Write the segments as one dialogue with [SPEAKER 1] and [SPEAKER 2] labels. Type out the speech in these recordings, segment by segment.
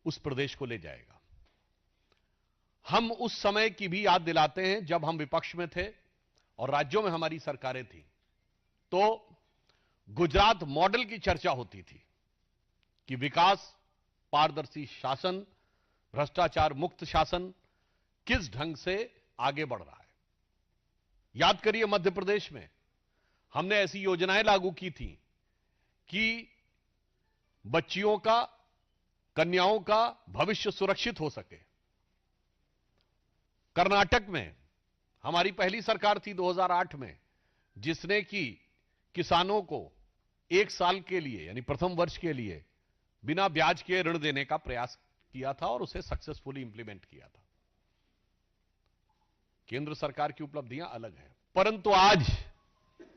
[SPEAKER 1] उस प्रदेश को ले जाएगा। हम उस समय की भी याद दिलाते हैं जब हम विपक्ष में थे और राज्यों में हमारी सरकारें थी, तो गुजरात मॉडल की चर्चा होती थी कि विकास, पारदर्शी शासन, भ्रष्टाचार मुक्त शासन किस ढंग से आगे बढ़ रहा है। याद करिए, मध्य प्रदेश में हमने ऐसी योजनाएं लागू की थी कि बच्चियों का, कन्याओं का भविष्य सुरक्षित हो सके। कर्नाटक में हमारी पहली सरकार थी 2008 में, जिसने कि किसानों को 1 साल के लिए यानी प्रथम वर्ष के लिए बिना ब्याज के ऋण देने का प्रयास किया था और उसे सक्सेसफुली इंप्लीमेंट किया था। केंद्र सरकार की उपलब्धियां अलग हैं, परंतु आज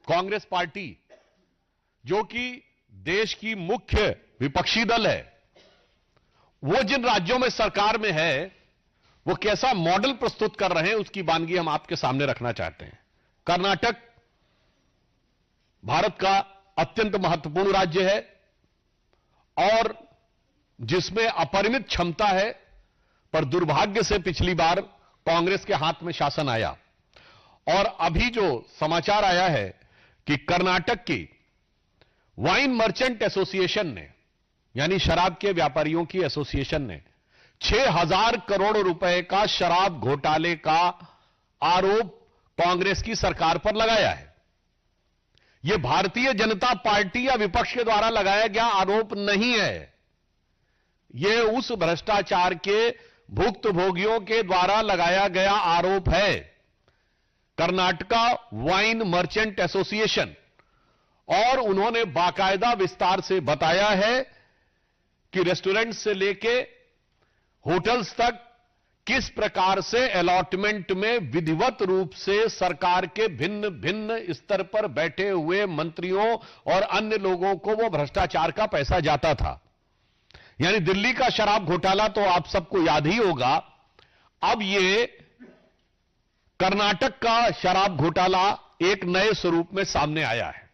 [SPEAKER 1] कांग्रेस पार्टी, जो कि देश की मुख्य विपक्षी दल है, वो जिन राज्यों में सरकार में है, वो कैसा मॉडल प्रस्तुत कर रहे हैं उसकी वानगी हम आपके सामने रखना चाहते हैं। कर्नाटक भारत का अत्यंत महत्वपूर्ण राज्य है और जिसमें अपरिमित क्षमता है, पर दुर्भाग्य से पिछली बार कांग्रेस के हाथ में शासन आया और अभी जो समाचार आया है कि कर्नाटक की वाइन मर्चेंट एसोसिएशन ने, यानी शराब के व्यापारियों की एसोसिएशन ने 6,000 करोड़ रुपए का शराब घोटाले का आरोप कांग्रेस की सरकार पर लगाया है। यह भारतीय जनता पार्टी या विपक्ष के द्वारा लगाया गया आरोप नहीं है, यह उस भ्रष्टाचार के भुक्तभोगियों के द्वारा लगाया गया आरोप है। कर्नाटका वाइन मर्चेंट एसोसिएशन, और उन्होंने बाकायदा विस्तार से बताया है कि रेस्टोरेंट से लेके होटल्स तक किस प्रकार से अलॉटमेंट में विधिवत रूप से सरकार के भिन्न भिन्न स्तर पर बैठे हुए मंत्रियों और अन्य लोगों को वो भ्रष्टाचार का पैसा जाता था। यानी दिल्ली का शराब घोटाला तो आप सबको याद ही होगा, अब ये कर्नाटक का शराब घोटाला एक नए स्वरूप में सामने आया है।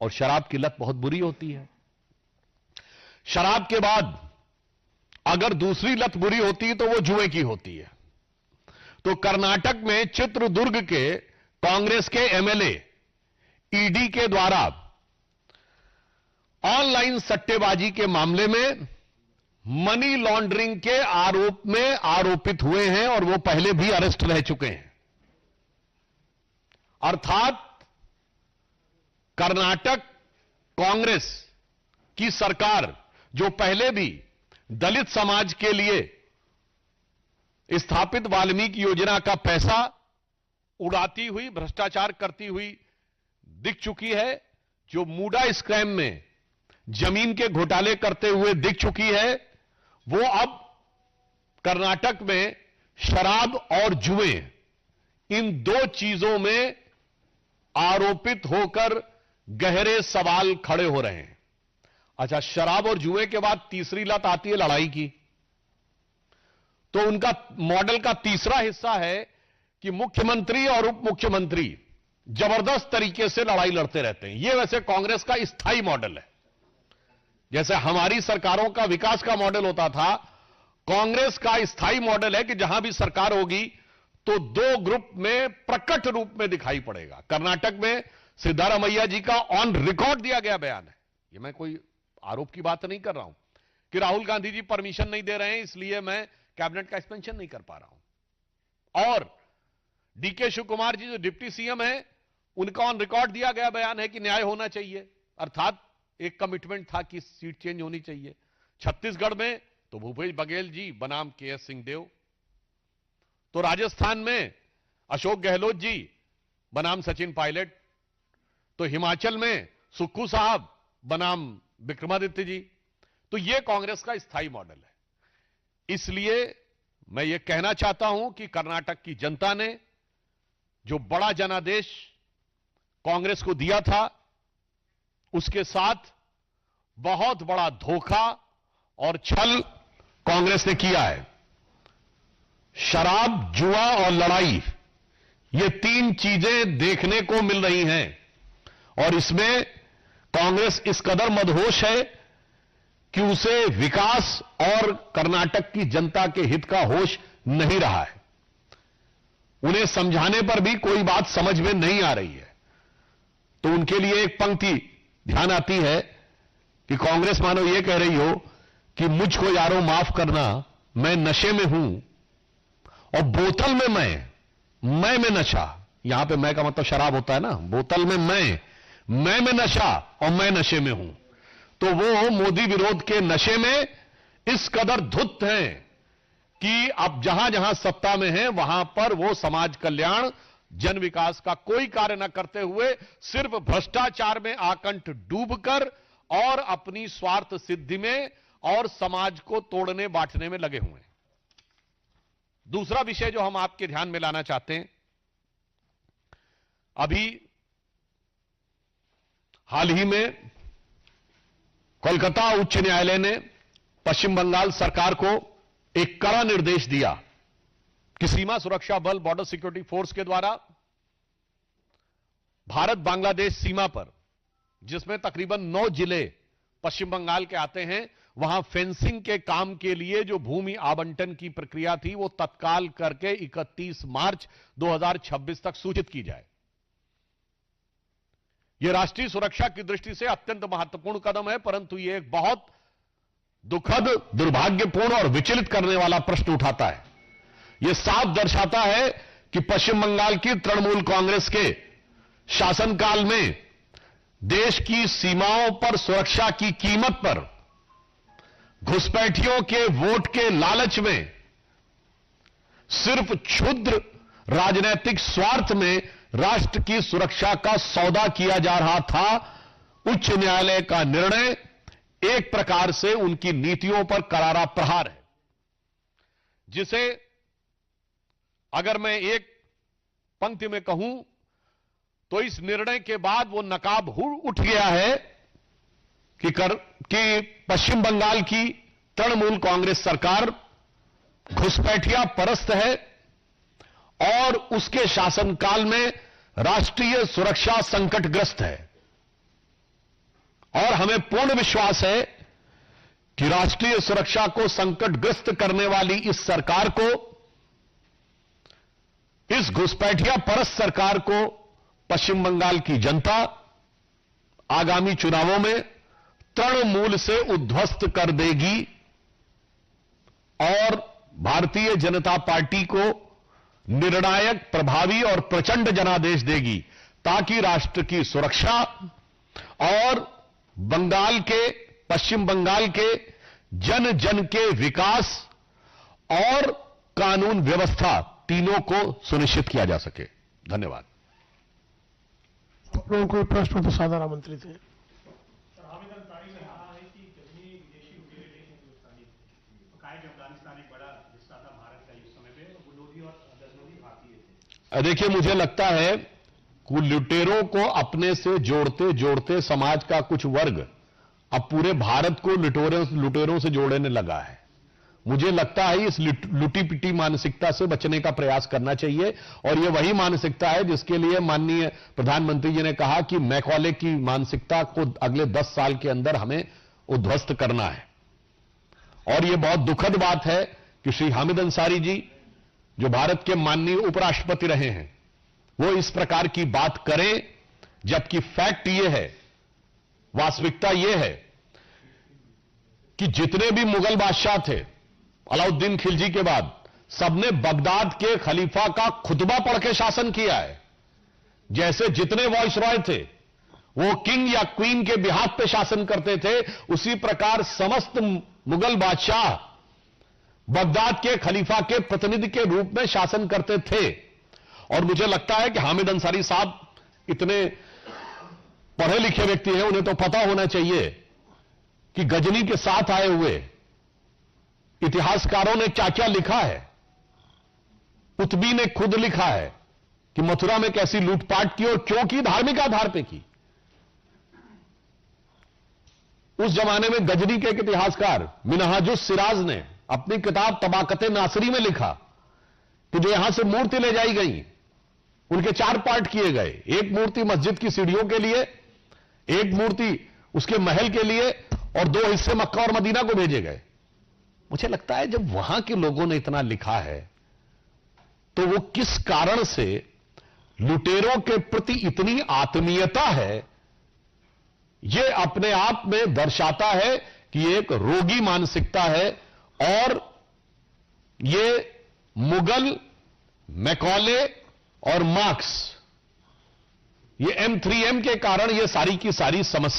[SPEAKER 1] और शराब की लत बहुत बुरी होती है। शराब के बाद अगर दूसरी लत बुरी होती है तो वो जुए की होती है। तो कर्नाटक में चित्रदुर्ग के कांग्रेस के एमएलए ईडी के द्वारा ऑनलाइन सट्टेबाजी के मामले में मनी लॉन्ड्रिंग के आरोप में आरोपित हुए हैं और वो पहले भी अरेस्ट रह चुके हैं। अर्थात कर्नाटक कांग्रेस की सरकार, जो पहले भी दलित समाज के लिए स्थापित वाल्मीकि योजना का पैसा उड़ाती हुई, भ्रष्टाचार करती हुई दिख चुकी है, जो मूडा स्कैम में जमीन के घोटाले करते हुए दिख चुकी है, वो अब कर्नाटक में शराब और जुए, इन दो चीजों में आरोपित होकर गहरे सवाल खड़े हो रहे हैं। अच्छा, शराब और जुए के बाद तीसरी लत आती है लड़ाई की। तो उनका मॉडल का तीसरा हिस्सा है कि मुख्यमंत्री और उप मुख्यमंत्री जबरदस्त तरीके से लड़ाई लड़ते रहते हैं। यह वैसे कांग्रेस का स्थायी मॉडल है। जैसे हमारी सरकारों का विकास का मॉडल होता था, कांग्रेस का स्थायी मॉडल है कि जहां भी सरकार होगी तो दो ग्रुप में प्रकट रूप में दिखाई पड़ेगा। कर्नाटक में सिद्धारमैया जी का ऑन रिकॉर्ड दिया गया बयान है, यह मैं कोई आरोप की बात नहीं कर रहा हूं कि राहुल गांधी जी परमिशन नहीं दे रहे हैं इसलिए मैं कैबिनेट का एक्सपेंशन नहीं कर पा रहा हूं। और डीके शिव कुमार जी जो डिप्टी सीएम है, उनका ऑन रिकॉर्ड दिया गया बयान है कि न्याय होना चाहिए, अर्थात एक कमिटमेंट था कि सीट चेंज होनी चाहिए। छत्तीसगढ़ में तो भूपेश बघेल जी बनाम केएस सिंहदेव, तो राजस्थान में अशोक गहलोत जी बनाम सचिन पायलट, तो हिमाचल में सुक्खू साहब बनाम विक्रमादित्य जी। तो यह कांग्रेस का स्थायी मॉडल है। इसलिए मैं यह कहना चाहता हूं कि कर्नाटक की जनता ने जो बड़ा जनादेश कांग्रेस को दिया था, उसके साथ बहुत बड़ा धोखा और छल कांग्रेस ने किया है। शराब, जुआ और लड़ाई, ये तीन चीजें देखने को मिल रही हैं और इसमें कांग्रेस इस कदर मदहोश है कि उसे विकास और कर्नाटक की जनता के हित का होश नहीं रहा है। उन्हें समझाने पर भी कोई बात समझ में नहीं आ रही है। तो उनके लिए एक पंक्ति ध्यान आती है कि कांग्रेस मानो यह कह रही हो कि मुझको यारों माफ करना, मैं नशे में हूं और बोतल में मैं में नशा। यहां पे मैं का मतलब शराब होता है ना, बोतल में मैं में नशा और मैं नशे में हूं। तो वो मोदी विरोध के नशे में इस कदर धुत हैं कि अब जहां जहां सत्ता में हैं वहां पर वो समाज कल्याण, जन विकास का कोई कार्य न करते हुए सिर्फ भ्रष्टाचार में आकंठ डूबकर और अपनी स्वार्थ सिद्धि में और समाज को तोड़ने बांटने में लगे हुए हैं। दूसरा विषय जो हम आपके ध्यान में लाना चाहते हैं, अभी हाल ही में कोलकाता उच्च न्यायालय ने पश्चिम बंगाल सरकार को एक कड़ा निर्देश दिया कि सीमा सुरक्षा बल, बॉर्डर सिक्योरिटी फोर्स के द्वारा भारत बांग्लादेश सीमा पर, जिसमें तकरीबन 9 जिले पश्चिम बंगाल के आते हैं, वहां फेंसिंग के काम के लिए जो भूमि आवंटन की प्रक्रिया थी वो तत्काल करके 31 मार्च 2026 तक सूचित की जाए। यह राष्ट्रीय सुरक्षा की दृष्टि से अत्यंत महत्वपूर्ण कदम है, परंतु यह एक बहुत दुखद, दुर्भाग्यपूर्ण और विचलित करने वाला प्रश्न उठाता है। यह साफ दर्शाता है कि पश्चिम बंगाल की तृणमूल कांग्रेस के शासनकाल में देश की सीमाओं पर सुरक्षा की कीमत पर घुसपैठियों के वोट के लालच में, सिर्फ क्षुद्र राजनीतिक स्वार्थ में राष्ट्र की सुरक्षा का सौदा किया जा रहा था। उच्च न्यायालय का निर्णय एक प्रकार से उनकी नीतियों पर करारा प्रहार है, जिसे अगर मैं एक पंक्ति में कहूं तो इस निर्णय के बाद वो नकाब उठ गया है कि पश्चिम बंगाल की तृणमूल कांग्रेस सरकार घुसपैठिया परस्त है और उसके शासनकाल में राष्ट्रीय सुरक्षा संकटग्रस्त है। और हमें पूर्ण विश्वास है कि राष्ट्रीय सुरक्षा को संकटग्रस्त करने वाली इस सरकार को, इस घुसपैठिया परस्त सरकार को पश्चिम बंगाल की जनता आगामी चुनावों में तृणमूल से उद्ध्वस्त कर देगी और भारतीय जनता पार्टी को निर्णायक, प्रभावी और प्रचंड जनादेश देगी, ताकि राष्ट्र की सुरक्षा और पश्चिम बंगाल के जन जन के विकास और कानून व्यवस्था तीनों को सुनिश्चित किया जा सके। धन्यवाद।
[SPEAKER 2] लोगों को प्रश्न प्रसारण आमंत्रित है।
[SPEAKER 1] देखिए, मुझे लगता है कि लुटेरों को अपने से जोड़ते जोड़ते समाज का कुछ वर्ग अब पूरे भारत को लुटेरों से जोड़ने लगा है। मुझे लगता है इस लुटी पिटी मानसिकता से बचने का प्रयास करना चाहिए, और यह वही मानसिकता है जिसके लिए माननीय प्रधानमंत्री जी ने कहा कि मैकॉले की मानसिकता को अगले 10 साल के अंदर हमें उद्ध्वस्त करना है। और यह बहुत दुखद बात है कि श्री हामिद अंसारी जी, जो भारत के माननीय उपराष्ट्रपति रहे हैं, वो इस प्रकार की बात करें, जबकि फैक्ट यह है, वास्तविकता यह है कि जितने भी मुगल बादशाह थे अलाउद्दीन खिलजी के बाद, सबने बगदाद के खलीफा का खुतबा पढ़ के शासन किया है। जैसे जितने वॉइसरॉय थे वो किंग या क्वीन के बिहाफ पे शासन करते थे, उसी प्रकार समस्त मुगल बादशाह बगदाद के खलीफा के प्रतिनिधि के रूप में शासन करते थे। और मुझे लगता है कि हामिद अंसारी साहब इतने पढ़े लिखे व्यक्ति हैं, उन्हें तो पता होना चाहिए कि गजनी के साथ आए हुए इतिहासकारों ने क्या क्या लिखा है। कुतुबी ने खुद लिखा है कि मथुरा में कैसी लूटपाट की और क्यों की, धार्मिक आधार पर की। उस जमाने में गजनी के एक इतिहासकार मिनहाजुस सिराज ने अपनी किताब तबाकते नासरी में लिखा कि जो यहां से मूर्ति ले जाई गई, उनके 4 पार्ट किए गए। एक मूर्ति मस्जिद की सीढ़ियों के लिए, एक मूर्ति उसके महल के लिए, और 2 हिस्से मक्का और मदीना को भेजे गए। मुझे लगता है जब वहां के लोगों ने इतना लिखा है तो वो किस कारण से लुटेरों के प्रति इतनी आत्मीयता है, यह अपने आप में दर्शाता है कि एक रोगी मानसिकता है। और यह मुगल, मैकॉले और मार्क्स, ये M3M के कारण यह सारी की सारी समस्या